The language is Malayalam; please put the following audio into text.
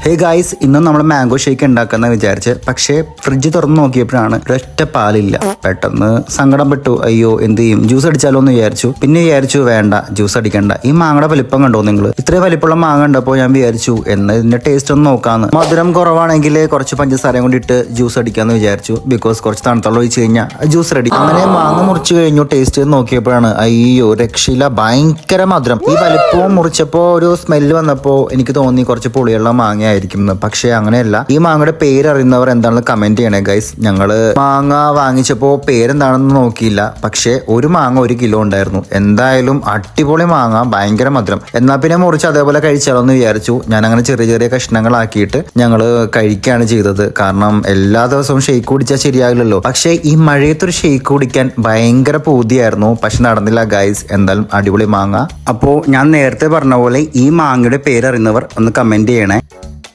ഹേ ഗായ്സ്, ഇന്നും നമ്മൾ മാംഗോ ഷേക്ക് ഉണ്ടാക്കുന്ന വിചാരിച്ച്, പക്ഷേ ഫ്രിഡ്ജ് തുറന്ന് നോക്കിയപ്പോഴാണ് ഒരൊറ്റ പാലില്ല. പെട്ടെന്ന് സങ്കടം പെട്ടു. അയ്യോ എന്ത് ചെയ്യും, ജ്യൂസ് അടിച്ചാലോ എന്ന് വിചാരിച്ചു. പിന്നെ വിചാരിച്ചു വേണ്ട, ജ്യൂസ് അടിക്കണ്ട. ഈ മാങ്ങയുടെ വലിപ്പം കണ്ടോ നിങ്ങൾ? ഇത്രയും വലിപ്പമുള്ള മാങ്ങ കണ്ടപ്പോൾ ഞാൻ വിചാരിച്ചു എന്ന് ഇതിന്റെ ടേസ്റ്റ് ഒന്ന് നോക്കാന്ന്. മധുരം കുറവാണെങ്കിൽ കുറച്ച് പഞ്ചസാരയും കൊണ്ട് ഇട്ട് ജ്യൂസ് അടിക്കാന്ന് വിചാരിച്ചു. ബിക്കോസ് കുറച്ച് തണുത്തുള്ള ഒഴിച്ച് കഴിഞ്ഞാൽ ജ്യൂസ് റെഡി. അങ്ങനെ മാങ്ങ മുറിച്ച് കഴിഞ്ഞു. ടേസ്റ്റ് നോക്കിയപ്പോഴാണ് അയ്യോ രക്ഷയില്ല, ഭയങ്കര മധുരം. ഈ വലിപ്പവും മുറിച്ചപ്പോ ഒരു സ്മെല്ല് വന്നപ്പോ എനിക്ക് തോന്നി കുറച്ച് പുളിയുള്ള മാങ്ങ ആയിരിക്കും. പക്ഷെ അങ്ങനെയല്ല. ഈ മാങ്ങയുടെ പേര് അറിയുന്നവർ എന്താണെന്ന് കമന്റ് ചെയ്യണേ ഗൈസ്. ഞങ്ങള് മാങ്ങ വാങ്ങിച്ചപ്പോ പേരെന്താണെന്ന് നോക്കിയില്ല. പക്ഷെ ഒരു മാങ്ങ 1 കിലോ ഉണ്ടായിരുന്നു. എന്തായാലും അടിപൊളി മാങ്ങ, ഭയങ്കര മധുരം. എന്നാ പിന്നെ മുറിച്ച് അതേപോലെ കഴിച്ചാലോ എന്ന് വിചാരിച്ചു. ഞാൻ അങ്ങനെ ചെറിയ ചെറിയ കഷ്ണങ്ങളാക്കിയിട്ട് ഞങ്ങള് കഴിക്കുകയാണ് ചെയ്തത്. കാരണം എല്ലാ ദിവസവും ഷെയ്ക്ക് കുടിച്ചാൽ ശരിയാകില്ലല്ലോ. പക്ഷെ ഈ മഴയത്തൊരു ഷെയ്ക്ക് കുടിക്കാൻ ഭയങ്കര പൂതിയായിരുന്നു. പക്ഷെ നടന്നില്ല ഗൈസ്. എന്തായാലും അടിപൊളി മാങ്ങ. അപ്പോ ഞാൻ നേരത്തെ പറഞ്ഞ പോലെ ഈ മാങ്ങയുടെ പേരറിയുന്നവർ ഒന്ന് കമന്റ് ചെയ്യണേ.